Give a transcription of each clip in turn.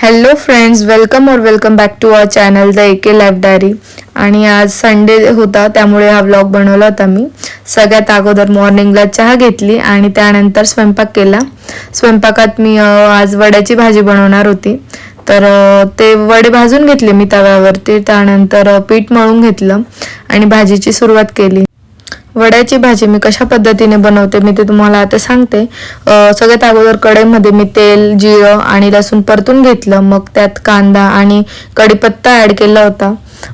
Hello friends, welcome back to our channel the AK life diary. आणि आज Sunday होता त्यामुळे हा व्लॉग बनवला होता मी. सगळ्यात अगोदर मॉर्निंगला चहा घेतली आणि त्यानंतर स्वयंपाक केला. स्वयंपाकात मी आज वड्याची भाजी बनवणार होती. तर ते वडे भाजून घेतले मी तव्यावरती. त्यानंतर पीठ मळून घेतलं आणि भाजीची सुरुवात केली. वड्याची भाजी मी कशा पद्धतीने बनवते मी ते तुम्हाला आता सांगते. सगळ्यात अगोदर कढईमध्ये मी तेल, जिरं आणि लसूण परतून घेतलं. मग त्यात कांदा आणि कढीपत्ता ॲड केला होता.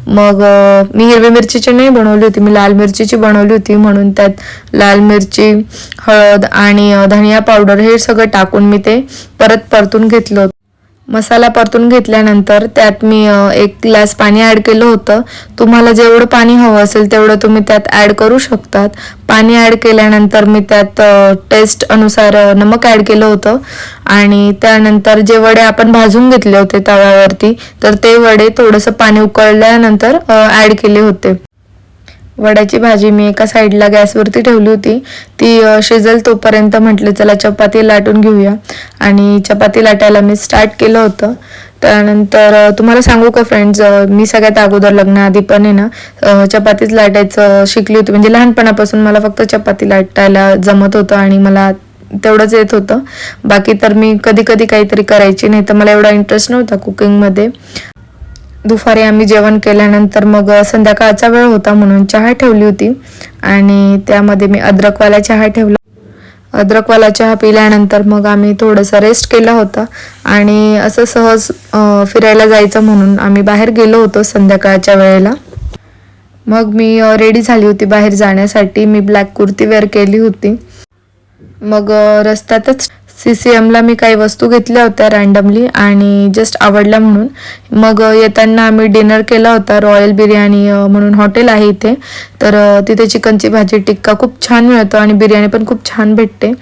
मग मी हिरवी मिरचीची नाही बनवली होती, मी लाल मिरचीची बनवली होती. म्हणून त्यात लाल मिरची, हळद आणि धनिया पावडर हे सगळं टाकून मी ते परतून घेतलं होतं. मसाला परतून घेतल्यानंतर त्यात मी 1 ग्लास पाणी ॲड केलं होतं. तुम्हाला जेवढं पाणी हवं असेल तेवढं तुम्ही त्यात ॲड करू शकतात. पाणी ॲड केल्यानंतर मी त्यात टेस्ट अनुसार नमक ॲड केलं होतं. आणि त्यानंतर जे वडे आपण भाजून घेतले होते तव्यावरती, तर ते वडे थोडंसं पाणी उकळल्यानंतर ॲड केले होते. वड्याची भाजी मी एका साईडला गॅसवरती ठेवली होती. ती शिजेल तोपर्यंत म्हटलं चला चपाती लाटून घेऊया. आणि चपाती लाटायला मी स्टार्ट केलं होतं. त्यानंतर तुम्हाला सांगू का फ्रेंड्स, मी सगळ्यात अगोदर लग्नाआधी पण आहे ना चपातीच लाटायचं शिकली होती. म्हणजे लहानपणापासून मला फक्त चपाती लाटायला जमत होतं आणि मला तेवढंच येत होतं. बाकी तर मी कधी कधी काहीतरी करायची, नाही तर मला एवढा इंटरेस्ट नव्हता कुकिंगमध्ये. दुपारी आम्ही जेवण केल्यानंतर मग संध्याकाळचा वेळ होता म्हणून चहा ठेवली होती. आणि त्यामध्ये मी अद्रकवाला चहा ठेवला. अद्रकवाला चहा पिल्यानंतर मग आम्ही थोडंसं रेस्ट केला होता. आणि असं सहज फिरायला जायचं म्हणून आम्ही बाहेर गेलो होतो संध्याकाळच्या वेळेला. मग मी रेडी झाली होती बाहेर जाण्यासाठी. मी ब्लॅक कुर्ती वेअर केली होती. मग रस्त्यातच CCMला मी काही वस्तू घेतल्या होत्या रँडमली आणि जस्ट आवडल्या म्हणून. मग येताना आम्ही डिनर केला होता. रॉयल बिर्याणी म्हणून हॉटेल आहे इथे. तर तिथे चिकनची भाजी टिक्का खूप छान मिळतो आणि बिर्याणी पण खूप छान भेटते.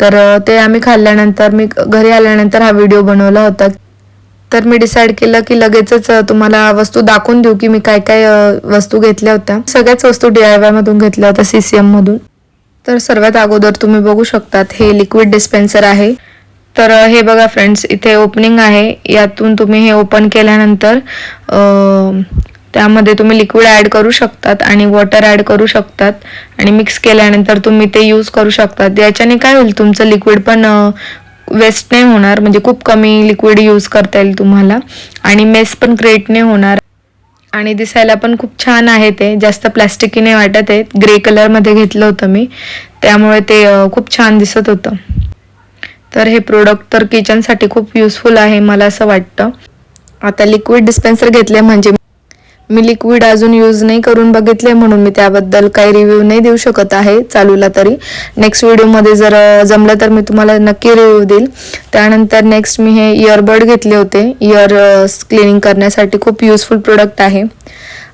तर ते आम्ही खाल्ल्यानंतर मी घरी आल्यानंतर हा व्हिडिओ बनवला होता. तर मी डिसाईड केलं की लगेचच तुम्हाला वस्तू दाखवून देऊ की मी काय काय वस्तू घेतल्या होत्या. सगळ्याच वस्तू DIY मधून घेतल्या होत्या, CCM मधून. तर सर्वात अगोदर तुम्ही बघू शकतात हे लिक्विड डिस्पेन्सर आहे. तर हे बघा फ्रेंड्स, इथे ओपनिंग आहे. यातून तुम्ही हे ओपन केल्यानंतर त्यामध्ये तुम्ही लिक्विड ॲड करू शकतात आणि वॉटर ॲड करू शकतात. आणि मिक्स केल्यानंतर तुम्ही ते यूज करू शकतात. याच्याने काय होईल, तुमचं लिक्विड पण वेस्ट नाही होणार. म्हणजे खूप कमी लिक्विड यूज करता येईल तुम्हाला. आणि मेस पण क्रिएट नाही होणार. आणि दिसायला पण खूप छान आहे. ते जास्त प्लॅस्टिकी नाही वाटत आहे. ग्रे कलरमध्ये घेतलं होतं मी, त्यामुळे ते खूप छान दिसत होतं. तर हे प्रोडक्ट तर किचनसाठी खूप युजफुल आहे मला असं वाटतं. आता लिक्विड डिस्पेन्सर घेतले म्हणजे मी लिक्विड अजून यूज नाही करून बघितले म्हणून मी त्याबद्दल काही रिव्ह्यू नाही देऊ शकत आहे चालूला तरी. नेक्स्ट व्हिडिओमध्ये जर जमलं तर मी तुम्हाला नक्की रिव्ह्यू देईल. त्यानंतर नेक्स्ट मी हे इयरबड घेतले होते इयर क्लिनिंग करण्यासाठी. खूप युजफुल प्रोडक्ट आहे.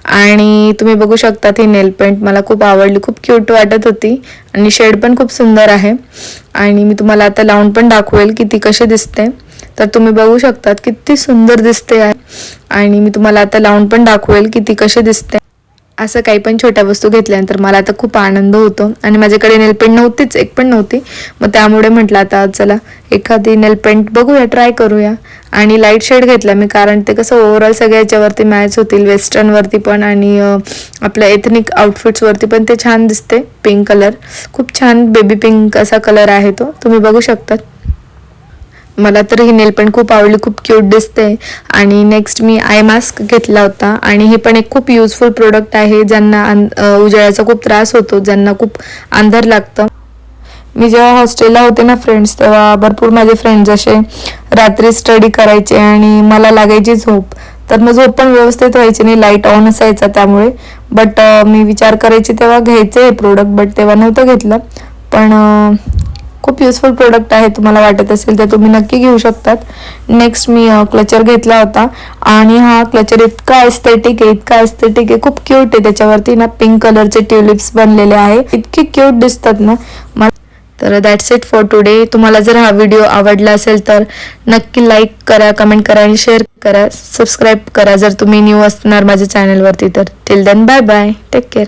आणि तुम्ही बघू शकता ही नेल पेंट मला खूप आवडली, खूप क्यूट वाटत होती आणि शेड पण खूप सुंदर आहे. आणि मी तुम्हाला आता लावून पण दाखवेल की ती कशी दिसते. तर तुम्ही बघू शकतात किती सुंदर दिसते आहे. आणि मी तुम्हाला आता लावून पण दाखवेल की ती कशी दिसते. असं काही पण छोट्या वस्तू घेतल्यानंतर मला आता खूप आनंद होतो. आणि माझ्याकडे नेलपेंट नव्हतीच, एक पण नव्हती. मग त्यामुळे म्हटलं आता चला एखादी नेलपेंट बघूया, ट्राय करूया. आणि लाईट शेड घेतला मी, कारण ते कसं ओव्हरऑल सगळ्या याच्यावरती मॅच होतील. वेस्टर्नवरती पण आणि आपल्या एथनिक आउटफिट्सवरती पण ते छान दिसते. पिंक कलर, खूप छान बेबी पिंक असा कलर आहे तो, तुम्ही बघू शकतात. मला तर ही नेल पेंट खूप आवडली, खूप क्यूट दिसते. आणि नेक्स्ट मी आय मास्क घेतला होता. आणि हे पण एक खूप युजफुल प्रोडक्ट आहे ज्यांना उजेडाचा खूप त्रास होतो, ज्यांना खूप अंधार लागतं. मी जेव्हा हॉस्टेलला होते ना फ्रेंड्स, तेव्हा भरपूर माझे फ्रेंड्स असे रात्री स्टडी करायचे आणि मला लागायची झोप. तर मग झोप पण व्यवस्थित व्हायची नाही, लाईट ऑन असायचा त्यामुळे. बट मी विचार करायचे तेव्हा घ्यायचं हे प्रोडक्ट, बट तेव्हा नव्हतं घेतलं. पण खूप युजफुल प्रोडक्ट आहे. तुम्हाला वाटत असेल तर तुम्ही नक्की घेऊ शकतात. नेक्स्ट मी क्लचर घेतला होता. आणि हा क्लचर इतका एस्थेटिक आहे, खूप क्यूट आहे. त्याच्यावरती ना पिंक कलरचे ट्युलिप्स बनलेले आहे, इतके क्यूट दिसतात ना. तर दॅट्स इट फॉर टुडे. तुम्हाला जर हा व्हिडिओ आवडला असेल तर नक्की लाईक करा, कमेंट करा आणि शेअर करा. सबस्क्राईब करा जर तुम्ही न्यू असणार माझ्या चॅनलवरती तर. Till then bye bye, take care.